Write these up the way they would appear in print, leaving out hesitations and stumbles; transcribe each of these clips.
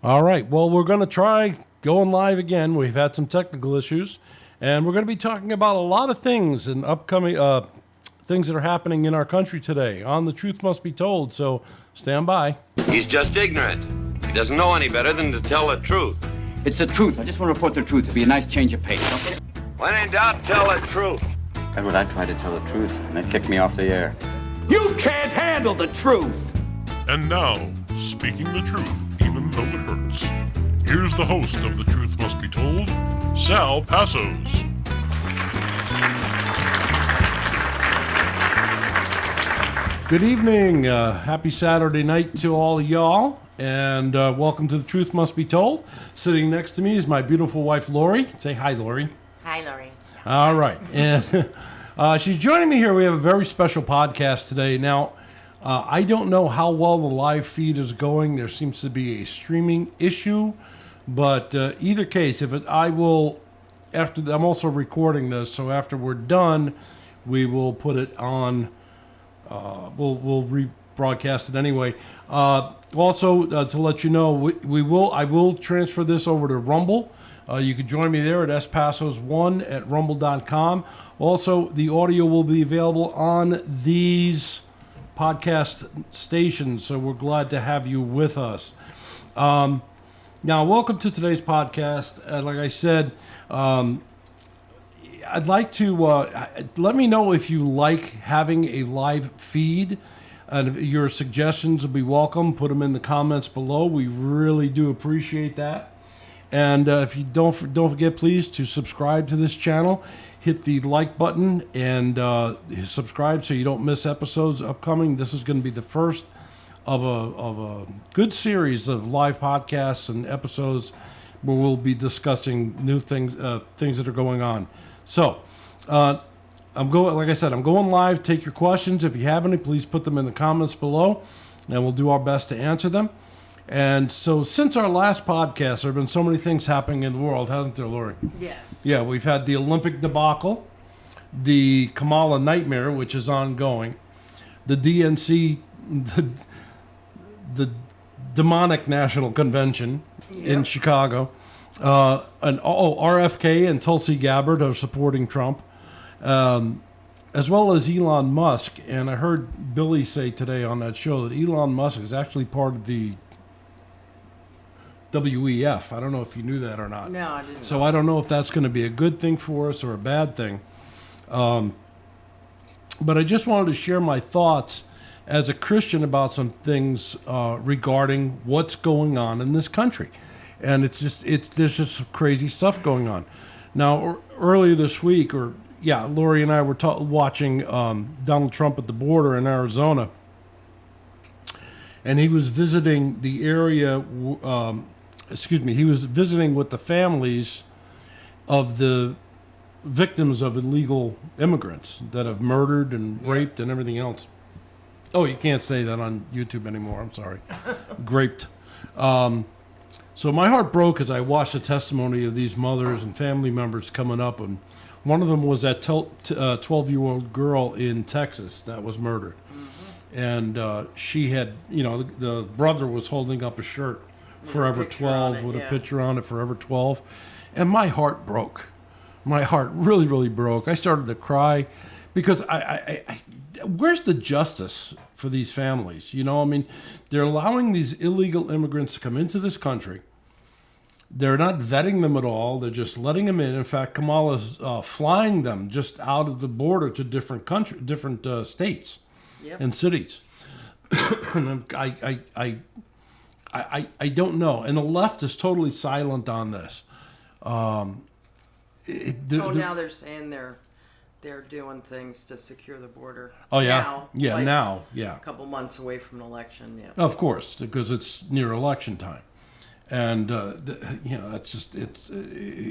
All right. Well, we're going to try going live again. We've had some technical issues, and we're going to be talking about a lot of things and upcoming things that are happening in our country today on The Truth Must Be Told. So stand by. He's just ignorant. He doesn't know any better than to tell the truth. It's the truth. I just want to report the truth. It'll be a nice change of pace, okay? When in doubt, tell the truth. Edward, I tried to tell the truth, and they kicked me off the air. You can't handle the truth! And now, speaking the truth, even though it hurts. Here's the host of The Truth Must Be Told, Sal Passos. Good evening. Happy Saturday night to all of y'all, and welcome to The Truth Must Be Told. Sitting next to me is my beautiful wife, Lori. Say hi, Lori. Hi, Lori. All right. And she's joining me here. We have a very special podcast today. Now, I don't know how well the live feed is going. There seems to be a streaming issue. But either case, I'm also recording this, so after we're done, we will put it on. We'll rebroadcast it anyway. Also, to let you know, I will transfer this over to Rumble. You can join me there at spassos1 at rumble.com. Also, the audio will be available on these podcast stations, so we're glad to have you with us. Now, welcome to today's podcast. Like I said, I'd like to let me know if you like having a live feed, and your suggestions will be welcome. Put them in the comments below. We really do appreciate that. And if you don't forget, please, to subscribe to this channel. Hit the like button and subscribe so you don't miss episodes upcoming. This is going to be the first of a good series of live podcasts and episodes where we'll be discussing new things that are going on. So, like I said, I'm going live. Take your questions. If you have any, please put them in the comments below, and we'll do our best to answer them. And so, since our last podcast, there have been so many things happening in the world, hasn't there, Lori? Yes. Yeah, we've had the Olympic debacle, the Kamala nightmare, which is ongoing, the DNC, the demonic national convention in Chicago, and RFK and Tulsi Gabbard are supporting Trump, as well as Elon Musk. And I heard Billy say today on that show that Elon Musk is actually part of the WEF. I don't know if you knew that or not. No, I didn't. So I don't know if that's going to be a good thing for us or a bad thing. But I just wanted to share my thoughts as a Christian about some things regarding what's going on in this country. And there's just some crazy stuff going on. Now, earlier this week, Lori and I were watching Donald Trump at the border in Arizona. And he was visiting the area, he was visiting with the families of the victims of illegal immigrants that have murdered and raped and everything else. Oh, you can't say that on YouTube anymore. I'm sorry. Graped. So my heart broke as I watched the testimony of these mothers and family members coming up. And one of them was that 12-year-old girl in Texas that was murdered. Mm-hmm. And she had, the brother was holding up a shirt, Forever 12, with a picture on it, Forever 12. And my heart broke. My heart really, really broke. I started to cry because I where's the justice for these families? They're allowing these illegal immigrants to come into this country. They're not vetting them at all. They're just letting them in. In fact, Kamala's flying them just out of the border to different states and cities. And I don't know. And the left is totally silent on this. Now they're saying they're doing things to secure the border. Oh, yeah. Now. A couple months away from an election, yeah. Of course, because it's near election time. And, that's just,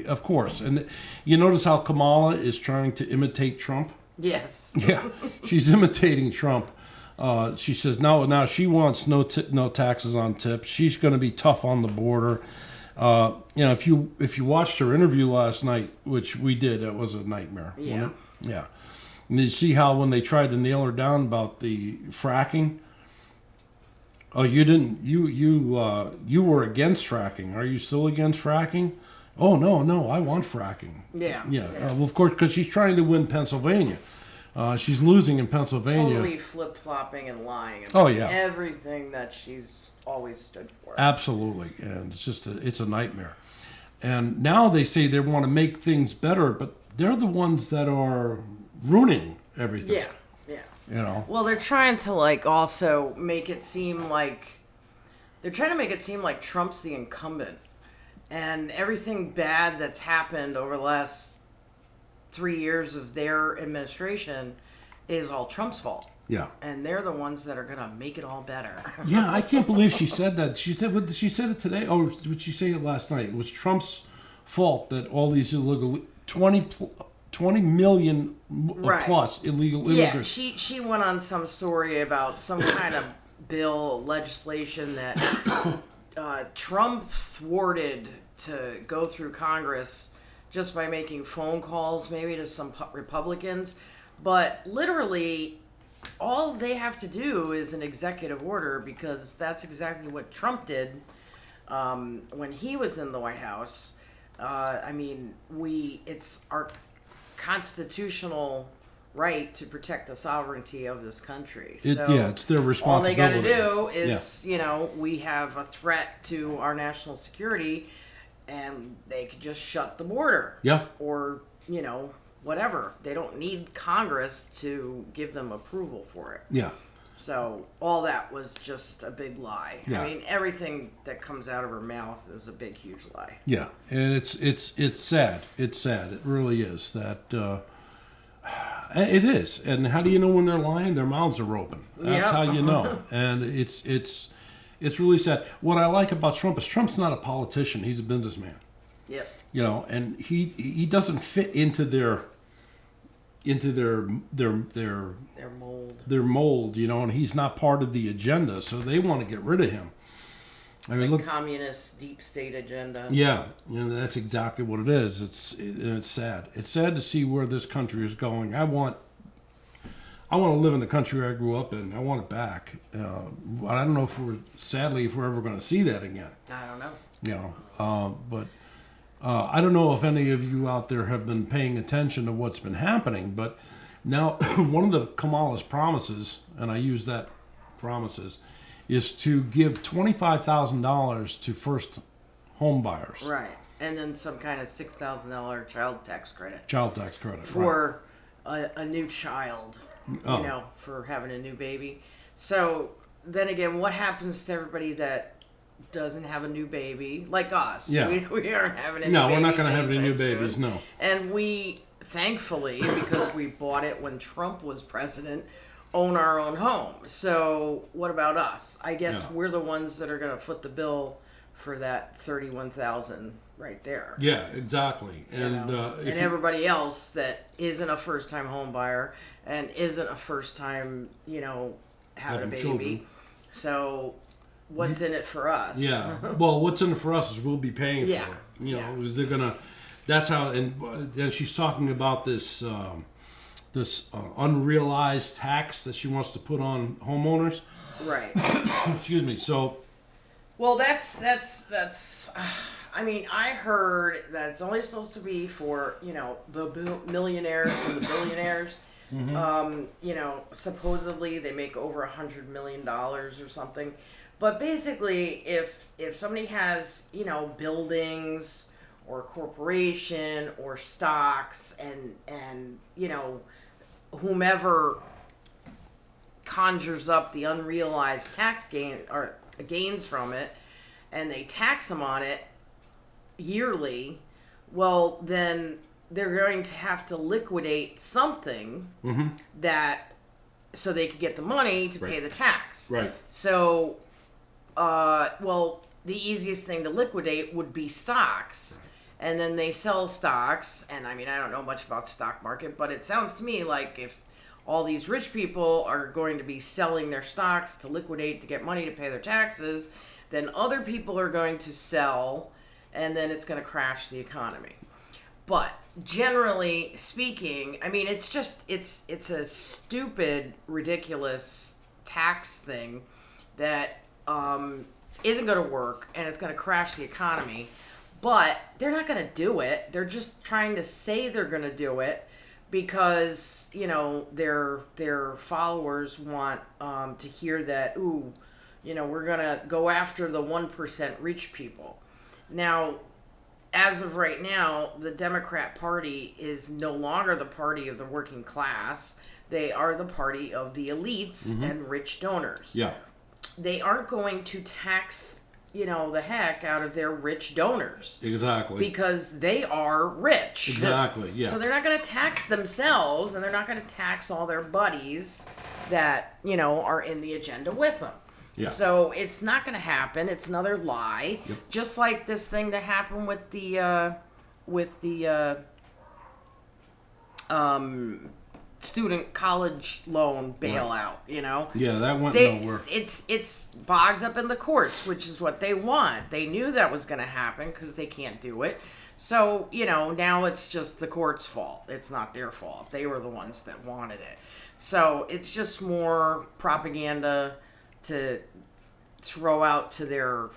of course. And you notice how Kamala is trying to imitate Trump? Yes. Yeah, she's imitating Trump. She says, now she wants no taxes on tips. She's going to be tough on the border. If you watched her interview last night, which we did, that was a nightmare. Yeah. Yeah. And you see how when they tried to nail her down about the fracking, Oh, you didn't. You were against fracking. Are you still against fracking? Oh no, I want fracking. Yeah. Yeah. Well, of course, because she's trying to win Pennsylvania. She's losing in Pennsylvania. Totally flip-flopping and lying about Oh, yeah. everything that she's always stood for. Absolutely, and it's a nightmare. And now they say they want to make things better, but they're the ones that are ruining everything. Yeah. You know. Well, they're trying to also make it seem like Trump's the incumbent, and everything bad that's happened over the last 3 years of their administration is all Trump's fault. Yeah. And they're the ones that are gonna make it all better. Yeah, I can't believe she said that. She said it today. Oh, did she say it last night? It was Trump's fault that all these illegal 20 million Right. plus illegal Yeah, immigrants. she went on some story about some kind of legislation that Trump thwarted to go through Congress just by making phone calls maybe to some Republicans. But literally, all they have to do is an executive order, because that's exactly what Trump did when he was in the White House. It's our constitutional right to protect the sovereignty of this country. It's their responsibility. All they got to do is, we have a threat to our national security, and they could just shut the border. Yeah. Or, whatever. They don't need Congress to give them approval for it. Yeah. So all that was just a big lie. Yeah. I mean, everything that comes out of her mouth is a big, huge lie. Yeah, and it's sad. It's sad. It really is that. It is. And how do you know when they're lying? Their mouths are open. That's Yep. how you know. And it's really sad. What I like about Trump is Trump's not a politician. He's a businessman. Yep. And he doesn't fit into their mold, and he's not part of the agenda, so they want to get rid of him. I mean, look, Communist deep state agenda. yeah, that's exactly what it is. It's sad. It's sad to see where this country is going. I want to live in the country I grew up in. I want it back. I don't know if we're ever going to see that again. I don't know. But I don't know if any of you out there have been paying attention to what's been happening, but now one of the Kamala's promises, and I use that promises, is to give $25,000 to first home buyers. Right. And then some kind of $6,000 child tax credit. Child tax credit. For a new child, for having a new baby. So then again, what happens to everybody that doesn't have a new baby, like us? Yeah. We aren't having any No, babies. we're not going to have any new anytime babies, soon. no. And we, thankfully, because we bought it when Trump was president, own our own home. So what about us? I guess we're the ones that are going to foot the bill for that $31,000 right there. Yeah, exactly. And Everybody else that isn't a first-time home buyer and isn't a first-time, having a baby. children. So what's in it for us? Yeah. Well, what's in it for us is we'll be paying Yeah. for it. They're gonna. That's how. And then she's talking about this unrealized tax that she wants to put on homeowners. Right. Excuse me. So. Well, that's. I mean, I heard that it's only supposed to be for the millionaires and the billionaires. Mm-hmm. Supposedly they make over $100 million or something. But basically, if somebody has, buildings or a corporation or stocks and whomever conjures up the unrealized tax gain or gains from it, and they tax them on it yearly, well, then they're going to have to liquidate something that so they could get the money to pay the tax. Right. So, the easiest thing to liquidate would be stocks. And then they sell stocks. And I mean, I don't know much about the stock market, but it sounds to me like if all these rich people are going to be selling their stocks to liquidate to get money to pay their taxes, then other people are going to sell, and then it's going to crash the economy. But generally speaking, I mean, it's a stupid, ridiculous tax thing that isn't going to work, and it's going to crash the economy. But they're not going to do it. They're just trying to say they're going to do it because, you know, their followers want to hear that, ooh, you know, we're going to go after the 1% rich people. Now, as of right now, the Democrat Party is no longer the party of the working class. They are the party of the elites and rich donors. Yeah. They aren't going to tax, you know, the heck out of their rich donors. Exactly. Because they are rich. Exactly, yeah. So they're not going to tax themselves, and they're not going to tax all their buddies that, you know, are in the agenda with them. Yeah. So it's not going to happen. It's another lie. Yep. Just like this thing that happened with the student college loan bailout, you know? Yeah, that went nowhere. It's bogged up in the courts, which is what they want. They knew that was going to happen because they can't do it. So, you know, now it's just the court's fault. It's not their fault. They were the ones that wanted it. So it's just more propaganda to throw out to their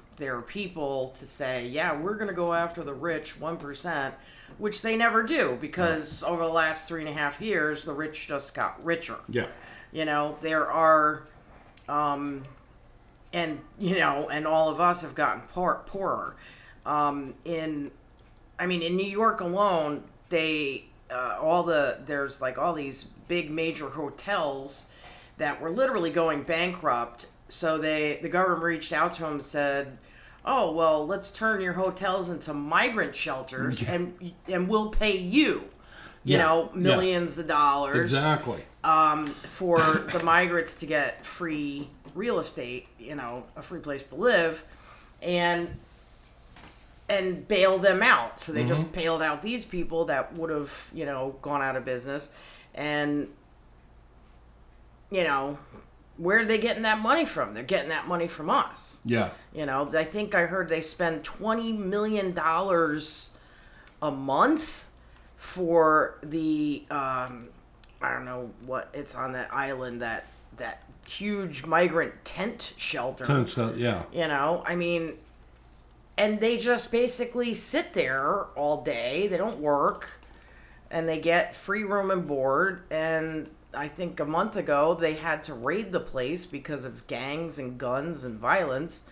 people to say, yeah, we're going to go after the rich 1%, which they never do because over the last 3.5 years, the rich just got richer. Yeah. You know, there are, and, you know, and all of us have gotten poorer. In New York alone, there's like all these big major hotels that were literally going bankrupt. So the government reached out to them and said, oh, well, let's turn your hotels into migrant shelters and we'll pay you, you know, millions of dollars. Exactly. For the migrants to get free real estate, you know, a free place to live, and bail them out. So they just bailed out these people that would have, you know, gone out of business. And, you know, where are they getting that money from? They're getting that money from us. Yeah. You know, I think I heard they spend $20 million a month for the, I don't know what, it's on that island, that huge migrant tent shelter. Yeah. You know, I mean, and they just basically sit there all day. They don't work, and they get free room and board. And I think a month ago they had to raid the place because of gangs and guns and violence.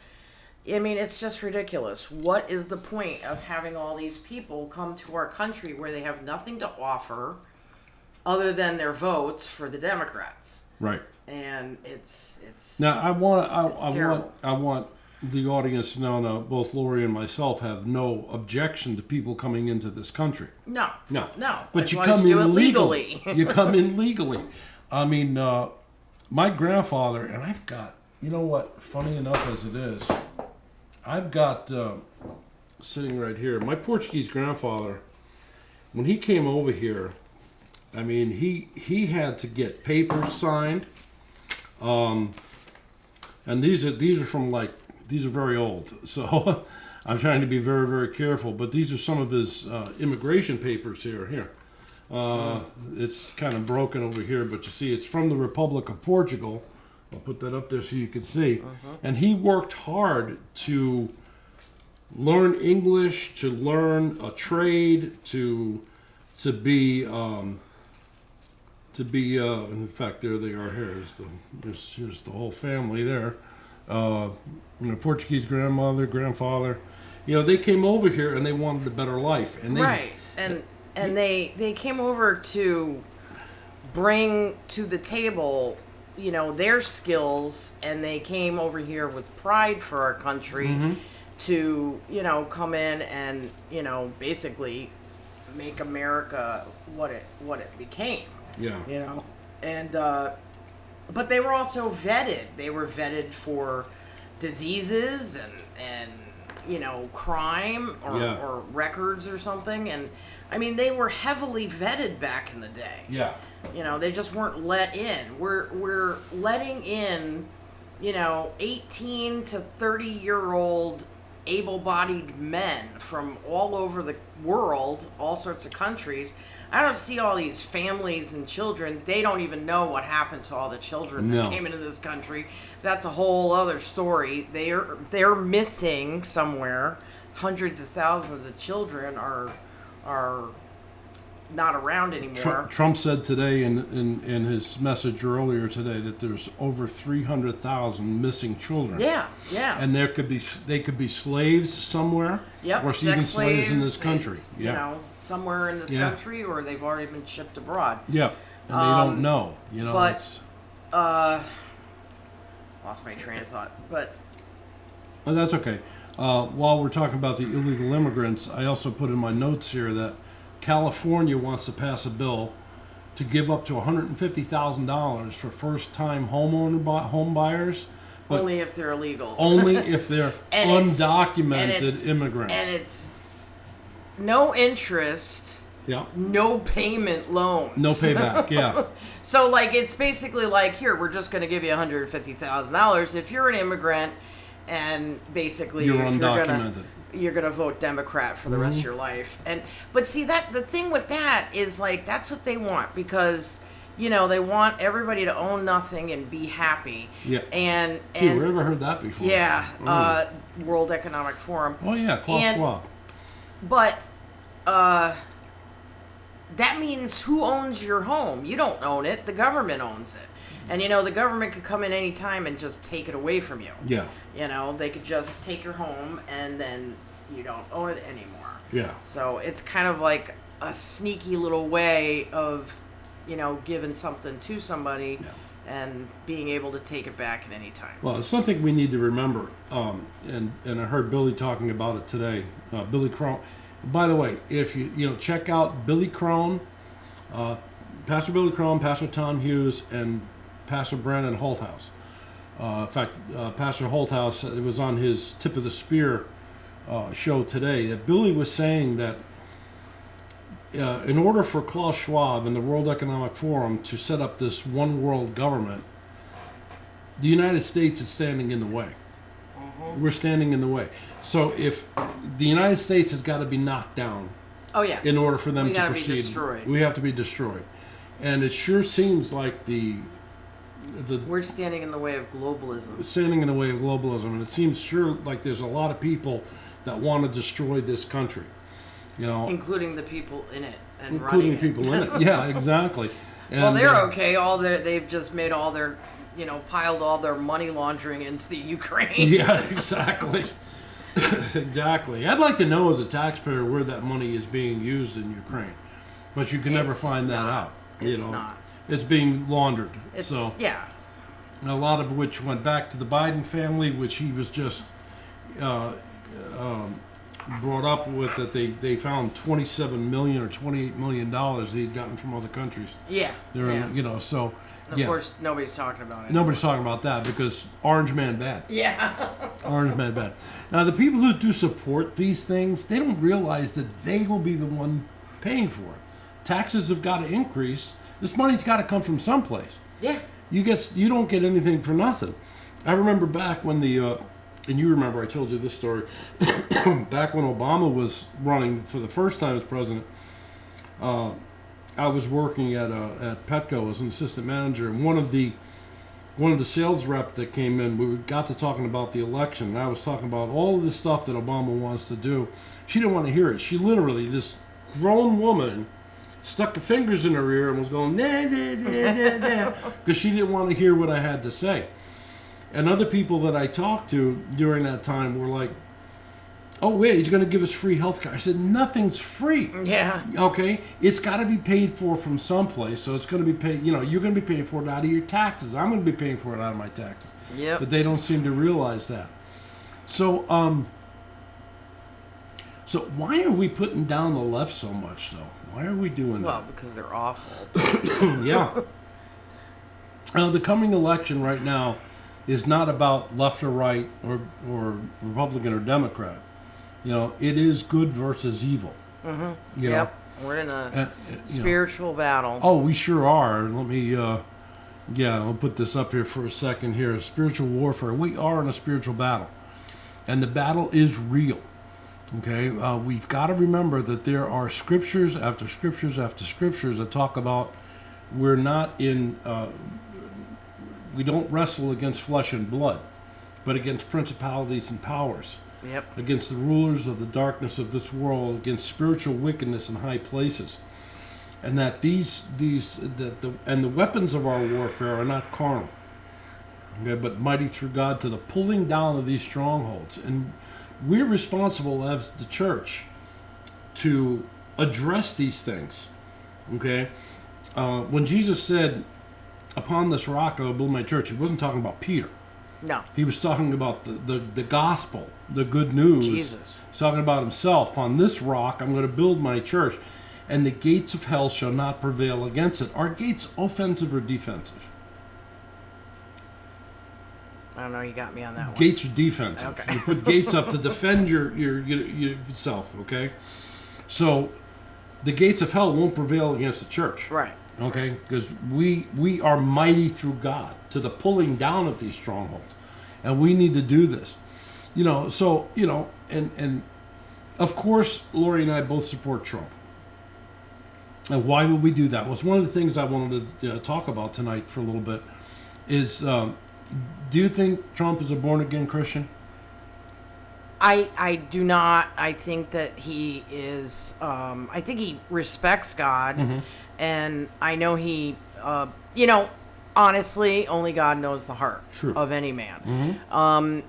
I mean, it's just ridiculous. What is the point of having all these people come to our country where they have nothing to offer other than their votes for the Democrats? Right. And it's now I want the audience to know that both Lori and myself have no objection to people coming into this country. No. But as you long come as you do in it legally. You come in legally. I mean, my grandfather, and I've got, you know what, funny enough as it is, I've got, sitting right here, my Portuguese grandfather, when he came over here, I mean, he had to get papers signed, and these are from like, these are very old, so I'm trying to be very, very careful. But these are some of his immigration papers here. It's kind of broken over here, but you see, it's from the Republic of Portugal. I'll put that up there so you can see. And he worked hard to learn English, to learn a trade, to be. In fact, there they are. Here's the whole family there. Portuguese grandmother, grandfather, they came over here and they wanted a better life, and they came over to bring to the table, their skills, and they came over here with pride for our country to, come in and, basically make America what it became. Yeah. And but they were also vetted. They were vetted for diseases and crime or records or something. And I mean, they were heavily vetted back in the day. Yeah. They just weren't let in. We're letting in, 18 to 30-year-old able-bodied men from all over the world, all sorts of countries. I don't see all these families and children. They don't even know what happened to all the children that came into this country. That's a whole other story. They're missing somewhere. Hundreds of thousands of children are not around anymore. Trump said today in his message earlier today that there's over 300,000 missing children. Yeah. And they could be slaves somewhere. Yep. Or even slaves in this country. You know, somewhere in this country, or they've already been shipped abroad. Yeah. And they don't know. You know. But lost my train of thought. But that's okay. While we're talking about the illegal immigrants, I also put in my notes here that California wants to pass a bill to give up to $150,000 for first-time home buyers, but only if they're illegal. only if they're undocumented immigrants. And it's no interest, no payment loans. No payback, yeah. So, like, it's basically like, here, we're just going to give you $150,000 if you're an immigrant, and basically you're undocumented. You're gonna vote Democrat for the rest of your life. But see, that the thing with that is, like, that's what they want, because they want everybody to own nothing and be happy. Yeah. And Gee, we ever heard that before? Yeah. World Economic Forum. Oh yeah, Klaus Schwab. But that means who owns your home? You don't own it. The government owns it. And, the government could come in any time and just take it away from you. Yeah. They could just take your home and then you don't own it anymore. Yeah. So it's kind of like a sneaky little way of, giving something to somebody and being able to take it back at any time. Well, it's something we need to remember. And I heard Billy talking about it today. Billy Crone. By the way, if you check out Billy Crone, Pastor Billy Crone, Pastor Tom Hughes, and Pastor Brandon Holthouse. In fact, Pastor Holthouse, it was on his Tip of the Spear show today, that Billy was saying that in order for Klaus Schwab and the World Economic Forum to set up this one world government, the United States is standing in the way. We're standing in the way. So if the United States has got to be knocked down in order for them to proceed, we have to be destroyed. And it sure seems like we're standing in the way of globalism. Standing in the way of globalism, and it seems sure like there's a lot of people that want to destroy this country, including the people in it and including people in it. Yeah, exactly. And, well, they're okay. They've just made all their, piled all their money laundering into the Ukraine. Yeah, exactly. Exactly. I'd like to know as a taxpayer where that money is being used in Ukraine, but you can never find that out. It's not. It's being laundered. Yeah. A lot of which went back to the Biden family, which he was just brought up with, that they found $27 million or $28 million he'd gotten from other countries. Yeah. So. And of course, nobody's talking about it. Nobody's talking about that because Orange Man bad. Yeah. Orange Man bad. Now, the people who do support these things, they don't realize that they will be the one paying for it. Taxes have got to increase. This money's got to come from someplace. Yeah. You don't get anything for nothing. I remember back when and you remember I told you this story, back when Obama was running for the first time as president, I was working at Petco as an assistant manager, and one of the sales rep that came in, we got to talking about the election, and I was talking about all of the stuff that Obama wants to do. She didn't want to hear it. She literally, this grown woman, stuck her fingers in her ear and was going, nah, nah, nah, nah, nah, because she didn't want to hear what I had to say. And other people that I talked to during that time were like, oh, wait, he's going to give us free health care. I said, nothing's free. Yeah. Okay? It's got to be paid for from someplace, so it's going to be paid, you're going to be paying for it out of your taxes. I'm going to be paying for it out of my taxes. Yep. But they don't seem to realize that. So, so why are we putting down the left so much, though? Why are we doing that? Well, because they're awful. Yeah. The coming election right now is not about left or right or Republican or Democrat. It is good versus evil. Mm-hmm. Yep. We're in a spiritual battle. Oh, we sure are. Let me, I'll put this up here for a second here. Spiritual warfare. We are in a spiritual battle. And the battle is real. Okay, we've got to remember that there are scriptures after scriptures after scriptures that talk about we're not in, we don't wrestle against flesh and blood, but against principalities and powers, Yep. against the rulers of the darkness of this world, against spiritual wickedness in high places, and that the weapons of our warfare are not carnal, okay, but mighty through God to the pulling down of these strongholds. And we're responsible as the church to address these things. Okay, when Jesus said, "Upon this rock I will build my church," he wasn't talking about Peter. No. He was talking about the gospel, the good news. Jesus. He's talking about himself. "Upon this rock I'm going to build my church, and the gates of hell shall not prevail against it." Are gates offensive or defensive? I don't know. You got me on that one. Gates are defensive. Okay. You put gates up to defend yourself, okay? So the gates of hell won't prevail against the church. Right. Okay? Because we are mighty through God to the pulling down of these strongholds. And we need to do this. And of course, Lori and I both support Trump. And why would we do that? Well, it's one of the things I wanted to talk about tonight for a little bit is, do you think Trump is a born-again Christian? I do not. I think that he is. I think he respects God, and I know he. Honestly, only God knows the heart True. of any man.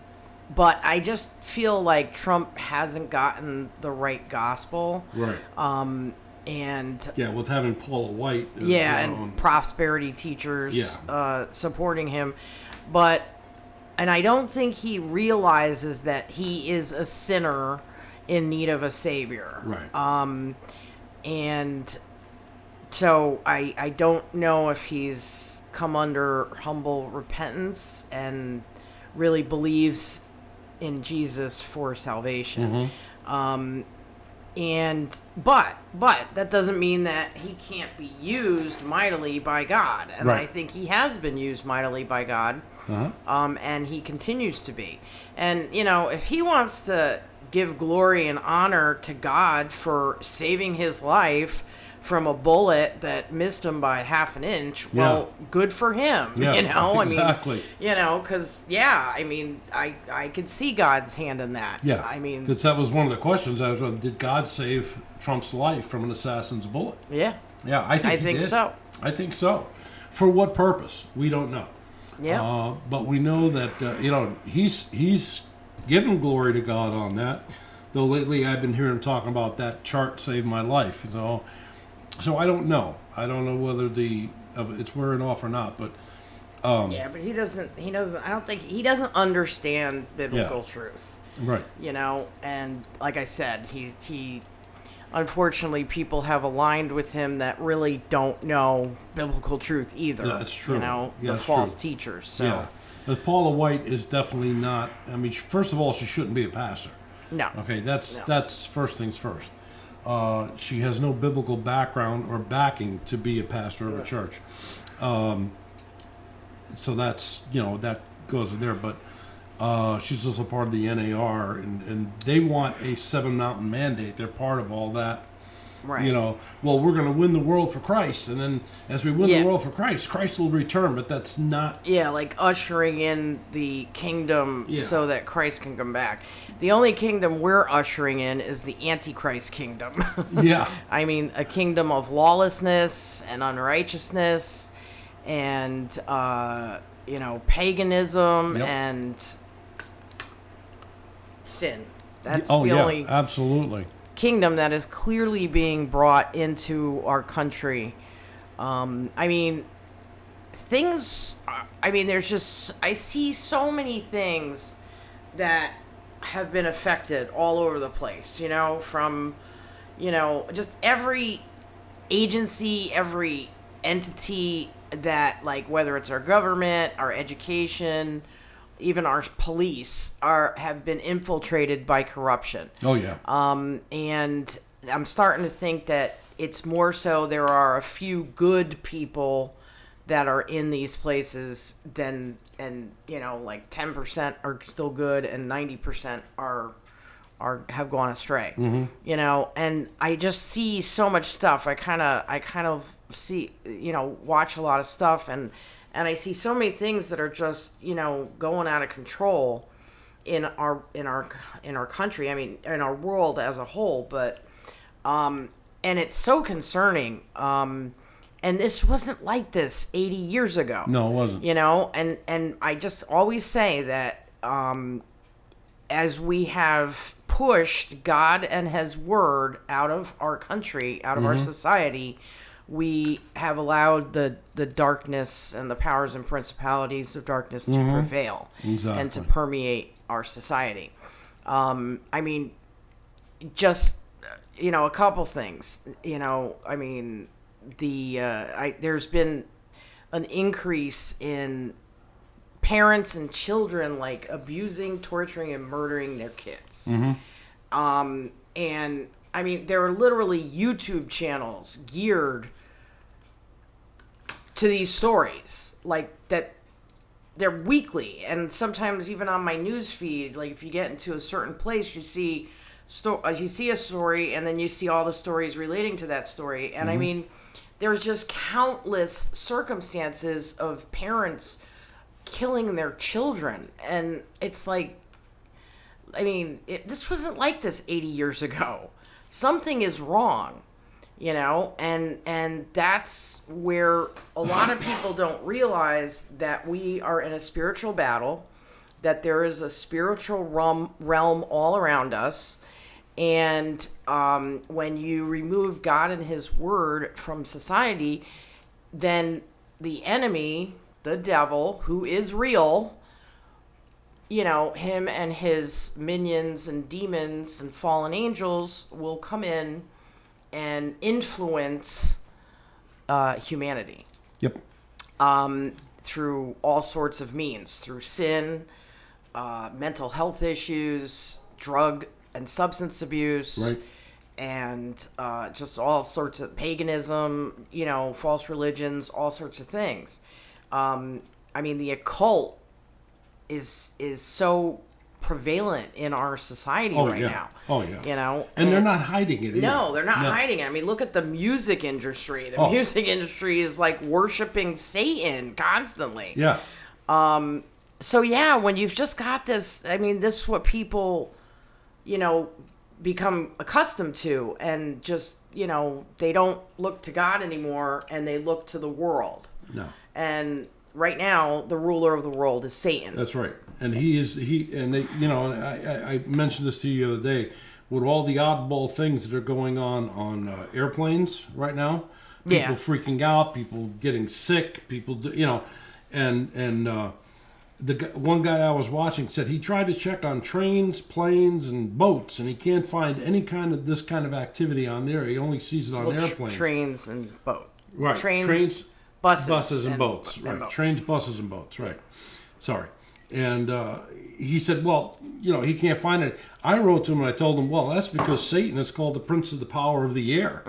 But I just feel like Trump hasn't gotten the right gospel. Right. And Yeah, with having Paula White. and prosperity teachers Yeah. supporting him, and I don't think he realizes that he is a sinner in need of a savior. Right. And so I don't know if he's come under humble repentance and really believes in Jesus for salvation. But that doesn't mean that he can't be used mightily by God. And Right. I think he has been used mightily by God. And he continues to be. And, if he wants to give glory and honor to God for saving his life from a bullet that missed him by half an inch, well, good for him. Yeah, exactly. Because, I could see God's hand in that. Yeah. Because that was one of the questions. Did God save Trump's life from an assassin's bullet? Yeah. Yeah, I think he did. so. I think so. For what purpose? We don't know. Yeah. But we know that, he's given glory to God on that. Though lately I've been hearing him talking about that chart saved my life. So I don't know. I don't know whether it's wearing off or not. But but he doesn't. I don't think he doesn't understand biblical truth. right. And like I said, he unfortunately people have aligned with him that really don't know biblical truth either. Yeah, that's true. Yeah, the that's false true. teachers. So Yeah. But Paula White is definitely not. First of all, she shouldn't be a pastor. no. Okay, that's first things first. She has no biblical background or backing to be a pastor of a church. So that's, that goes there. But she's also part of the NAR, and they want a Seven Mountain Mandate. They're part of all that. Right. We're going to win the world for Christ. And then as we win the world for Christ, Christ will return. But that's not... Yeah, like ushering in the kingdom Yeah. so that Christ can come back. The only kingdom we're ushering in is the Antichrist kingdom. Yeah. A kingdom of lawlessness and unrighteousness and, paganism and sin. That's the only absolutely. kingdom that is clearly being brought into our country. There's just, I see so many things that have been affected all over the place, from, just every agency, every entity that, like, whether it's our government, our education, even our police have been infiltrated by corruption. Oh, yeah. And I'm starting to think that it's more so there are a few good people that are in these places, then, and like 10% are still good and 90% are have gone astray. And I just see so much stuff. I kind of see, watch a lot of stuff, and I see so many things that are just going out of control in our country. I mean, in our world as a whole. But and it's so concerning. And this wasn't like this 80 years ago. No, it wasn't. And I just always say that as we have pushed God and His Word out of our country, out of our society, we have allowed the darkness and the powers and principalities of darkness to prevail and to permeate our society. I mean, just, a couple things. I mean, there's been an increase in parents and children like abusing, torturing, and murdering their kids. And I mean, there are literally YouTube channels geared to these stories, like that. They're weekly, and sometimes even on my news feed, like if you get into a certain place, you see a story, and then you see all the stories relating to that story. And I mean, there's just countless circumstances of parents killing their children, and it's like, I mean, this wasn't like this 80 years ago. Something is wrong, and that's where a lot of people don't realize that we are in a spiritual battle, that there is a spiritual realm all around us. And when you remove God and His Word from society, then the enemy, the devil, who is real, him and his minions and demons and fallen angels will come in and influence humanity. Yep. Through all sorts of means, through sin, mental health issues, drug and substance abuse, Right. and just all sorts of paganism, false religions, all sorts of things. I mean, the occult is so prevalent in our society now. Oh, yeah. And they're not hiding it either. No, they're not hiding it. I mean, look at the music industry. The music industry is like worshiping Satan constantly. Yeah. So, yeah, when you've just got this, I mean, this is what people, become accustomed to, and just, they don't look to God anymore, and they look to the world. No. And right now, the ruler of the world is Satan. That's right. And I mentioned this to you the other day, with all the oddball things that are going on airplanes right now. People freaking out, people getting sick, people, one guy I was watching said he tried to check on trains, planes, and boats, and he can't find any kind of this kind of activity on there. He only sees it on airplanes. Trains and boats. Right. Trains, buses and boats. Right. boats. Trains, buses, and boats. Right. Sorry. And he said, well, he can't find it. I wrote to him and I told him, well, that's because Satan is called the prince of the power of the air.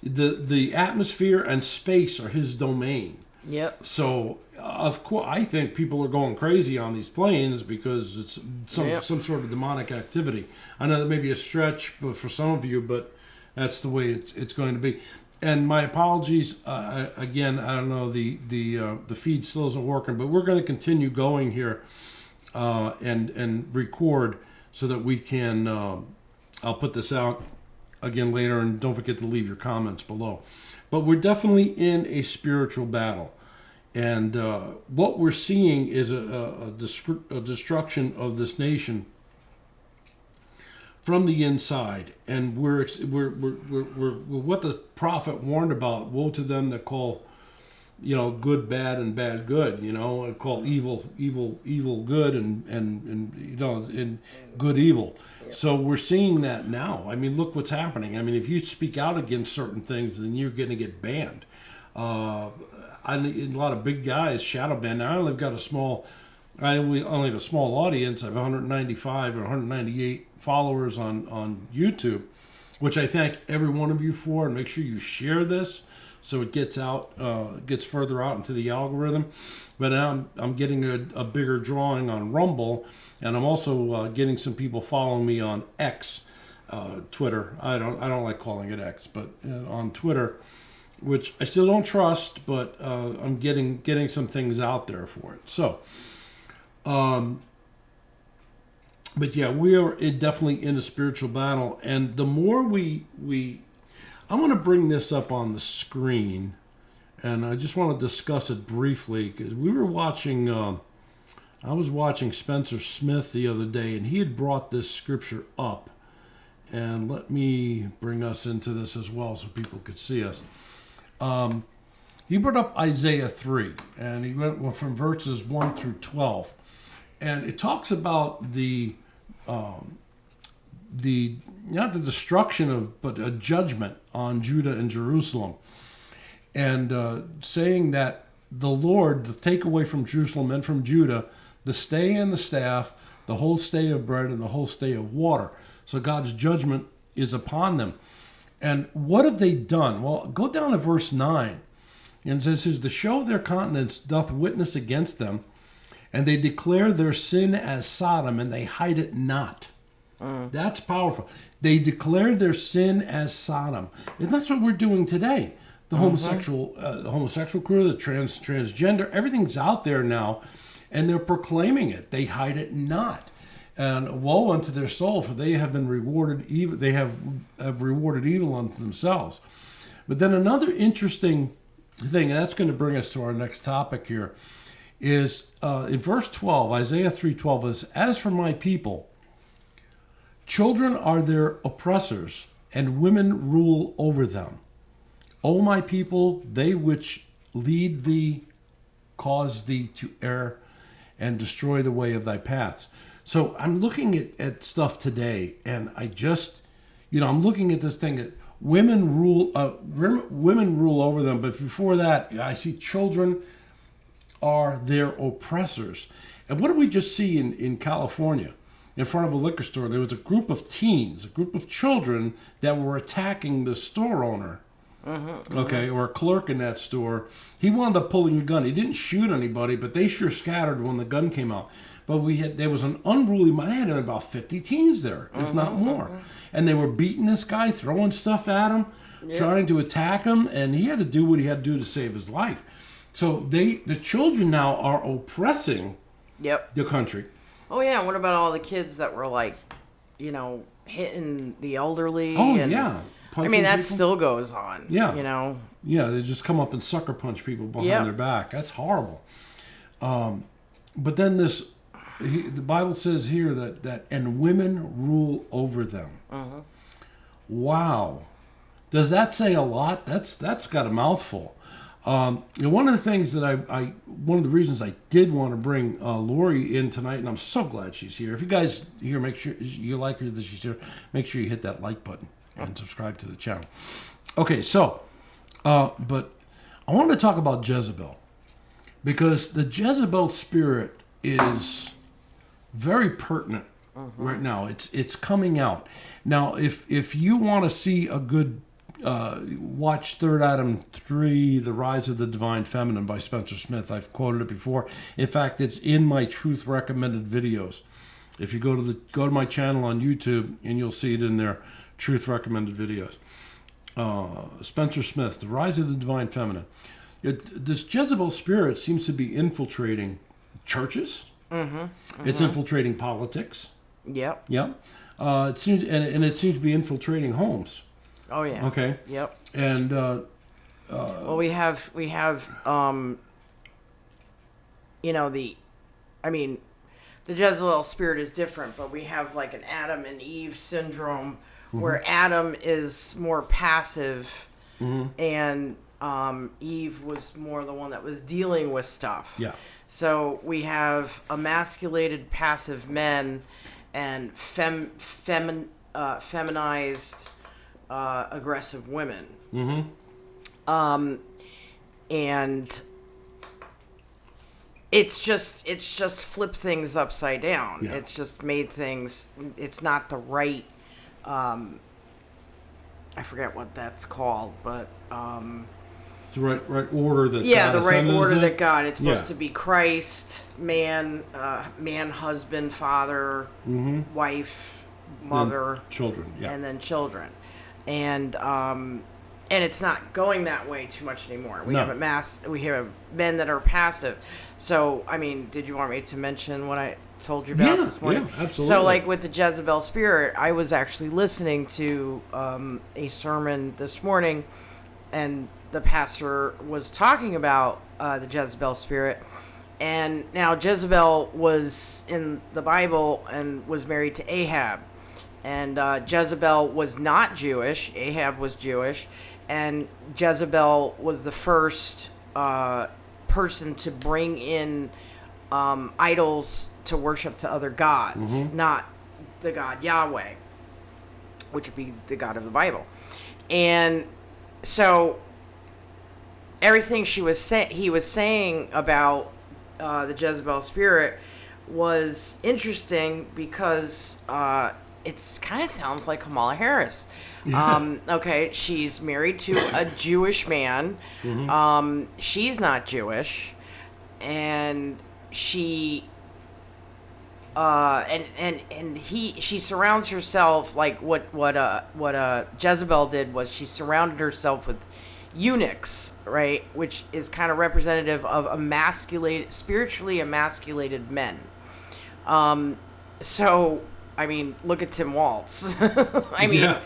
The atmosphere and space are his domain. Yep. So, of course, I think people are going crazy on these planes because it's some sort of demonic activity. I know that may be a stretch for some of you, but that's the way it's going to be. And my apologies again. I don't know, the feed still isn't working, but we're going to continue going here and record so that we can. I'll put this out again later, and don't forget to leave your comments below. But we're definitely in a spiritual battle, and what we're seeing is a destruction of this nation from the inside, and we're what the prophet warned about. Woe to them that call, good bad and bad good. Call evil good and good evil. So we're seeing that now. I mean, look what's happening. I mean, if you speak out against certain things, then you're going to get banned. A lot of big guys shadow banned. Now I only have a small audience. I have 195 or 198 followers on YouTube, which I thank every one of you for, and make sure you share this so it gets gets further out into the algorithm. But now I'm getting a bigger drawing on Rumble, and I'm also getting some people following me on X, Twitter. I don't like calling it X, but on Twitter, which I still don't trust, but I'm getting some things out there for it. So, but yeah, we are definitely in a spiritual battle, and the more I'm going to bring this up on the screen, and I just want to discuss it briefly because we were watching. I was watching Spencer Smith the other day, and he had brought this scripture up, and let me bring us into this as well so people could see us. He brought up Isaiah 3, and he went from verses 1 through 12. And it talks about the not the destruction but a judgment on Judah and Jerusalem, and saying that the Lord to take away from Jerusalem and from Judah the stay and the staff, the whole stay of bread and the whole stay of water. So God's judgment is upon them. And what have they done? Well, go down to verse 9, and it says, "The show of their countenance doth witness against them, and they declare their sin as Sodom, and they hide it not." That's powerful. They declare their sin as Sodom, and that's what we're doing today. The homosexual crew, the transgender, everything's out there now, and they're proclaiming it. They hide it not, and woe unto their soul, for they have been rewarded evil. They have rewarded evil unto themselves. But then another interesting thing, and that's going to bring us to our next topic here, is in verse 12, Isaiah 3:12 is, "As for my people, children are their oppressors, and women rule over them. O my people, they which lead thee cause thee to err, and destroy the way of thy paths." So I'm looking at stuff today, and I just, I'm looking at this thing that women rule over them, but before that, I see children are their oppressors. And what did we just see in California? In front of a liquor store, there was a group of teens, a group of children that were attacking the store owner, or a clerk in that store. He wound up pulling a gun. He didn't shoot anybody, but they sure scattered when the gun came out. But there was an unruly, they had about 50 teens there, if not more. And they were beating this guy, throwing stuff at him, trying to attack him, and he had to do what he had to do to save his life. So the children now are oppressing the country. Oh, yeah. What about all the kids that were, hitting the elderly? Oh, yeah. Punching that people still goes on. Yeah. Yeah, they just come up and sucker punch people behind their back. That's horrible. But then the Bible says here that and women rule over them. Wow. Does that say a lot? That's got a mouthful. One of the things that one of the reasons I did want to bring Lori in tonight, and I'm so glad she's here. If you guys here, make sure you like her that she's here. Make sure you hit that like button and subscribe to the channel. Okay, so, but I wanted to talk about Jezebel, because the Jezebel spirit is very pertinent right now. It's coming out now. If you want to see a good watch 3rd Adam 3, The Rise of the Divine Feminine by Spencer Smith. I've quoted it before. In fact, it's in my Truth recommended videos. If you go to my channel on YouTube, and you'll see it in there, Truth recommended videos. Spencer Smith, The Rise of the Divine Feminine. This Jezebel spirit seems to be infiltrating churches. It's infiltrating politics. Yep. It seems to be infiltrating homes. Oh yeah. Okay. Yep. And well, we have the Jezebel spirit is different, but we have like an Adam and Eve syndrome, where Adam is more passive, and Eve was more the one that was dealing with stuff. Yeah. So we have emasculated, passive men, and feminized, aggressive women. And it's just flipped things upside down. Yeah. It's just made things. It's not the right. I forget what that's called, but It's the right order that Yeah, God the right ascended order in. that God. It's supposed Yeah. to be Christ, man, husband, father, wife, mother, Then children. Yeah. and then children, and it's not going that way too much anymore. We No. we have men that are passive. So, I mean, did you want me to mention what I told you about this morning? Yeah, absolutely. So, like with the Jezebel spirit, I was actually listening to a sermon this morning, and the pastor was talking about the Jezebel spirit. And now Jezebel was in the Bible and was married to Ahab. And Jezebel was not Jewish. Ahab was Jewish. And Jezebel was the first person to bring in idols to worship to other gods, not the God Yahweh, which would be the God of the Bible. And so everything he was saying about the Jezebel spirit was interesting because it kind of sounds like Kamala Harris. Yeah. Okay, she's married to a Jewish man. She's not Jewish, and she she surrounds herself like what Jezebel did was she surrounded herself with eunuchs, right, which is kind of representative of spiritually emasculated men. So I mean, look at Tim Waltz. I mean, Yeah.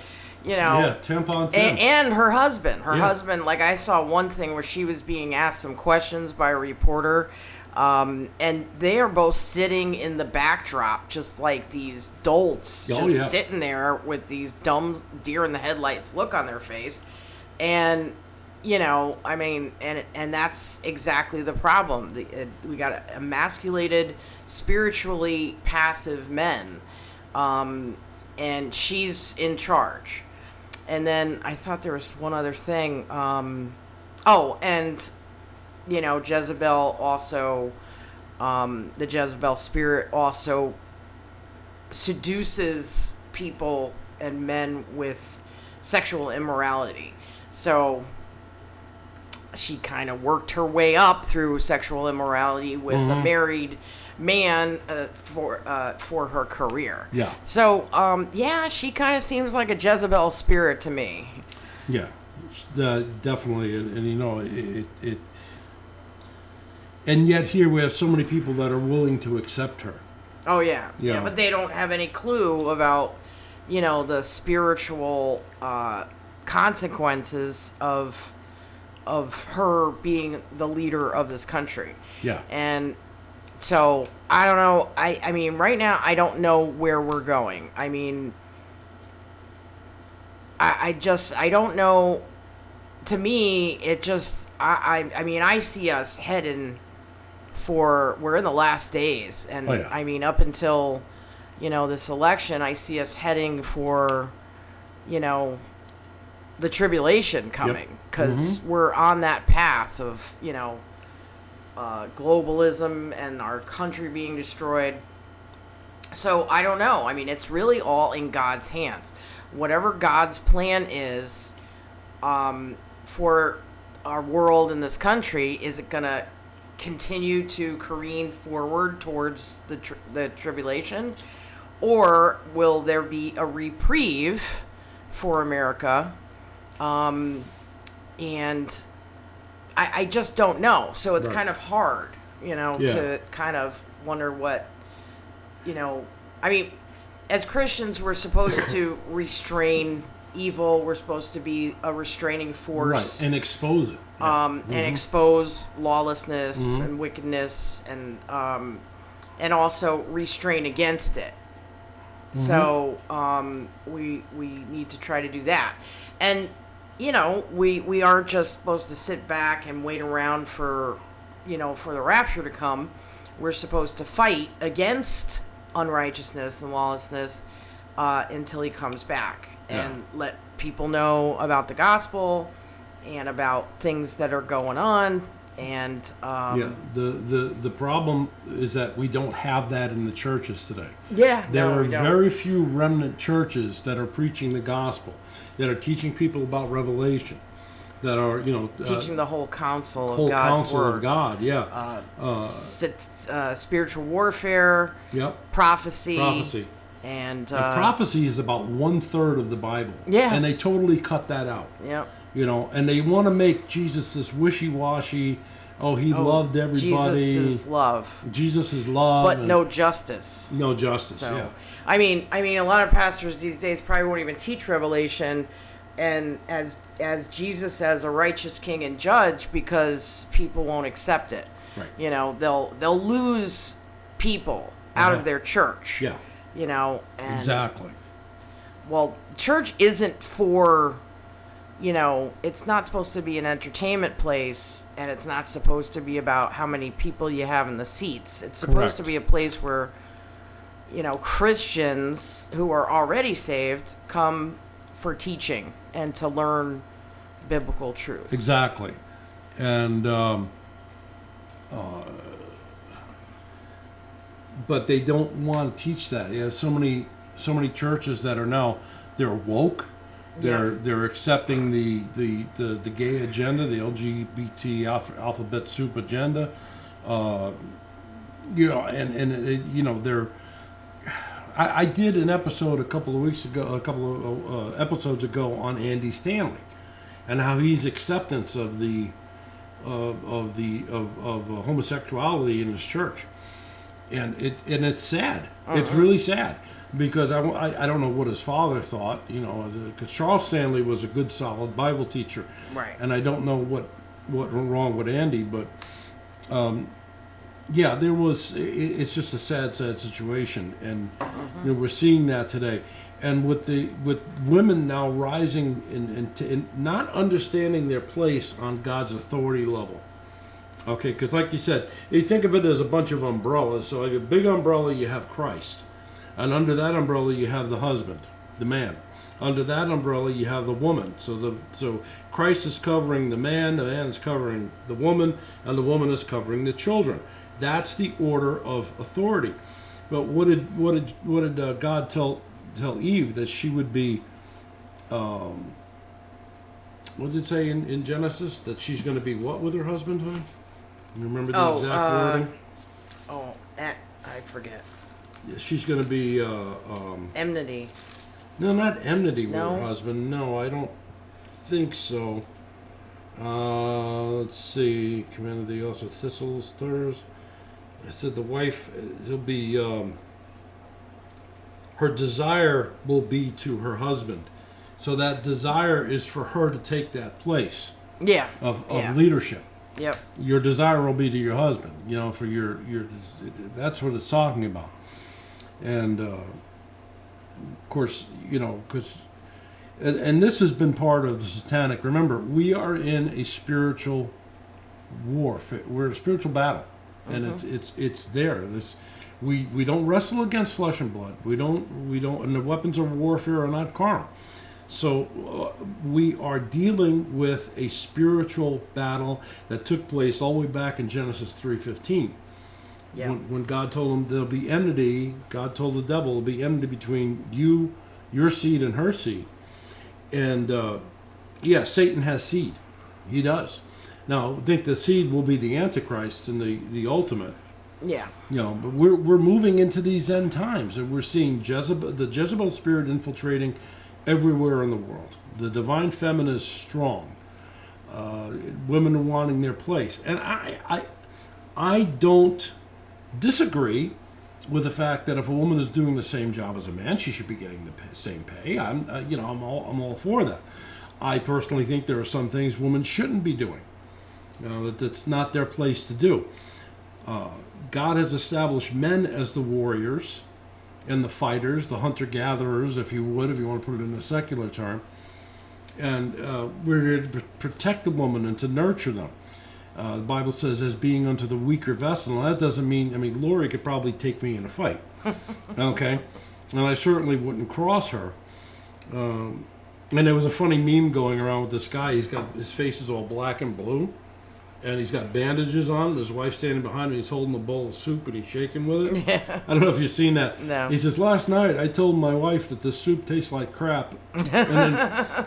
you know, Yeah, Tampon Tim. and her husband. Her Yeah. husband, like I saw one thing where she was being asked some questions by a reporter, and they are both sitting in the backdrop, just like these dolts, Oh, just yeah. sitting there with these dumb deer in the headlights look on their face, and you know, I mean, and that's exactly the problem. We got emasculated, spiritually passive men, and she's in charge. And then I thought there was one other thing. And you know, Jezebel also, the Jezebel spirit also seduces people and men with sexual immorality. So she kind of worked her way up through sexual immorality with a married man for her career. Yeah. So yeah, she kind of seems like a Jezebel spirit to me. Yeah, definitely, and you know it. And yet here we have so many people that are willing to accept her. Oh yeah, Yeah. but they don't have any clue about, you know, the spiritual consequences of her being the leader of this country. Yeah. And so I don't know. I mean, right now I don't know where we're going. I mean, I don't know. To me, it just I mean, I see us heading for, we're in the last days, and Oh, yeah. I mean, up until, you know, this election, I see us heading for, you know, the tribulation coming, because we're on that path of, you know, globalism and our country being destroyed. So I don't know. I mean, it's really all in God's hands. Whatever God's plan is for our world and this country, is it going to continue to careen forward towards the tribulation, or will there be a reprieve for America? And I just don't know. So it's Right. kind of hard, you know, Yeah. to kind of wonder what, you know, I mean, as Christians, we're supposed to restrain evil. We're supposed to be a restraining force. Right, and expose it. And expose lawlessness and wickedness, and also restrain against it. So we need to try to do that. And you know, we aren't just supposed to sit back and wait around for, you know, for the rapture to come. We're supposed to fight against unrighteousness and lawlessness until he comes back, and let people know about the gospel and about things that are going on. And Yeah, the problem is that we don't have that in the churches today. yeah, There no, are we don't. very few remnant churches that are preaching the gospel, that are teaching people about Revelation, that are, teaching the whole counsel of whole God's counsel word. of God. Yeah. Spiritual warfare, Yep. prophecy. Prophecy. And prophecy is about 1/3 of the Bible. Yeah. And they totally cut that out. Yep. And they want to make Jesus this wishy-washy. Oh, he loved everybody. Jesus is love. Jesus is love. But no justice. No justice, So, yeah. I mean, a lot of pastors these days probably won't even teach Revelation, and as Jesus as a righteous king and judge, because people won't accept it. Right. They'll lose people out of their church. Yeah. And, Exactly. Well, church isn't for, it's not supposed to be an entertainment place, and it's not supposed to be about how many people you have in the seats. It's supposed Correct. to be a place where, Christians who are already saved come for teaching and to learn biblical truth. Exactly. And, but they don't want to teach that. You have so many churches that are now, they're woke. They're accepting the gay agenda, the LGBT alphabet soup agenda. They're. I did an episode a couple of episodes ago on Andy Stanley, and how he's acceptance of homosexuality in his church, and it's sad. It's really sad. Because I don't know what his father thought, because Charles Stanley was a good, solid Bible teacher. Right. And I don't know what went wrong with Andy, but it's just a sad situation. And we're seeing that today. And with women now rising and not understanding their place on God's authority level. Okay, because like you said, you think of it as a bunch of umbrellas. So like a big umbrella, you have Christ. And under that umbrella, you have the husband, the man. Under that umbrella, you have the woman. So Christ is covering the man is covering the woman, and the woman is covering the children. That's the order of authority. But what did God tell Eve? That she would be. What did it say in Genesis? That she's going to be what with her husband? Huh? You remember the exact wording? I forget. She's going to be Enmity. No, not enmity with No? her husband. No, I don't think so. Let's see. Commanded thee also thistles, thurs. It said the wife, it'll be, her desire will be to her husband. So that desire is for her to take that place Yeah. of Yeah. leadership. Yep. Your desire will be to your husband, for your that's what it's talking about. And of course, because and this has been part of the satanic. Remember, we are in a spiritual war. We're in a spiritual battle, and it's there. We don't wrestle against flesh and blood. We don't, and the weapons of warfare are not carnal. So we are dealing with a spiritual battle that took place all the way back in Genesis 3:15. Yeah. When God told him there'll be enmity, God told the devil there'll be enmity between you, your seed, and her seed. And Satan has seed. He does. Now, I think the seed will be the Antichrist and the ultimate. Yeah. But we're moving into these end times, and we're seeing the Jezebel spirit infiltrating everywhere in the world. The divine feminine is strong. Women are wanting their place, and I don't disagree with the fact that if a woman is doing the same job as a man, she should be getting the same pay. I'm all for that. I personally think there are some things women shouldn't be doing. That's not their place to do. God has established men as the warriors and the fighters, the hunter-gatherers, if you want to put it in a secular term. And we're here to protect the woman and to nurture them. The Bible says, as being unto the weaker vessel. Now, that doesn't mean, Lori could probably take me in a fight. Okay? And I certainly wouldn't cross her. And there was a funny meme going around with this guy. He's got his face is all black and blue. and he's got bandages on. His wife's standing behind him. He's holding a bowl of soup and he's shaking with it. I don't know if you've seen that. No. He says, last night I told my wife that this soup tastes like crap. And then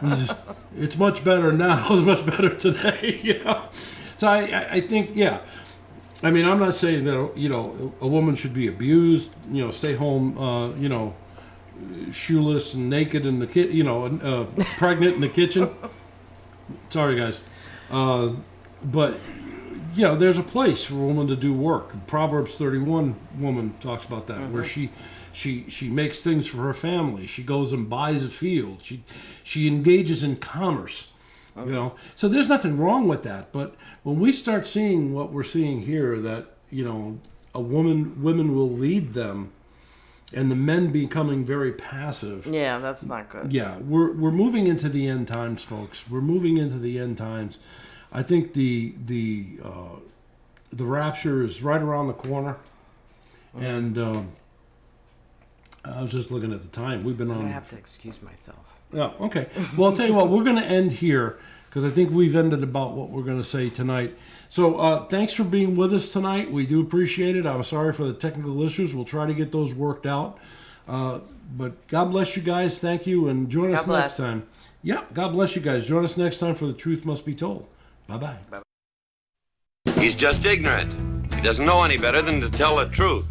he says, it's much better now. It's much better today. You know? So I think, yeah. I mean, I'm not saying that, you know, a woman should be abused, you know, stay home, you know, shoeless and naked in the you know, pregnant in the kitchen. Sorry, guys. But, you know, there's a place for a woman to do work. Proverbs 31 woman talks about that, where she makes things for her family. She goes and buys a field. She engages in commerce. You know, so there's nothing wrong with that. But when we start seeing what we're seeing here, that, you know, women will lead them, and the men becoming very passive. Yeah, that's not good. Yeah, we're moving into the end times, folks. We're moving into the end times. I think the rapture is right around the corner, and I was just looking at the time. We've been on. I have to excuse myself. Yeah, okay. Well, I'll tell you what, we're going to end here because I think we've ended about what we're going to say tonight. So thanks for being with us tonight. We do appreciate it. I'm sorry for the technical issues. We'll try to get those worked out. But God bless you guys. Thank you. And join us next time. Yeah, God bless you guys. Join us next time for The Truth Must Be Told. Bye-bye. He's just ignorant. He doesn't know any better than to tell the truth.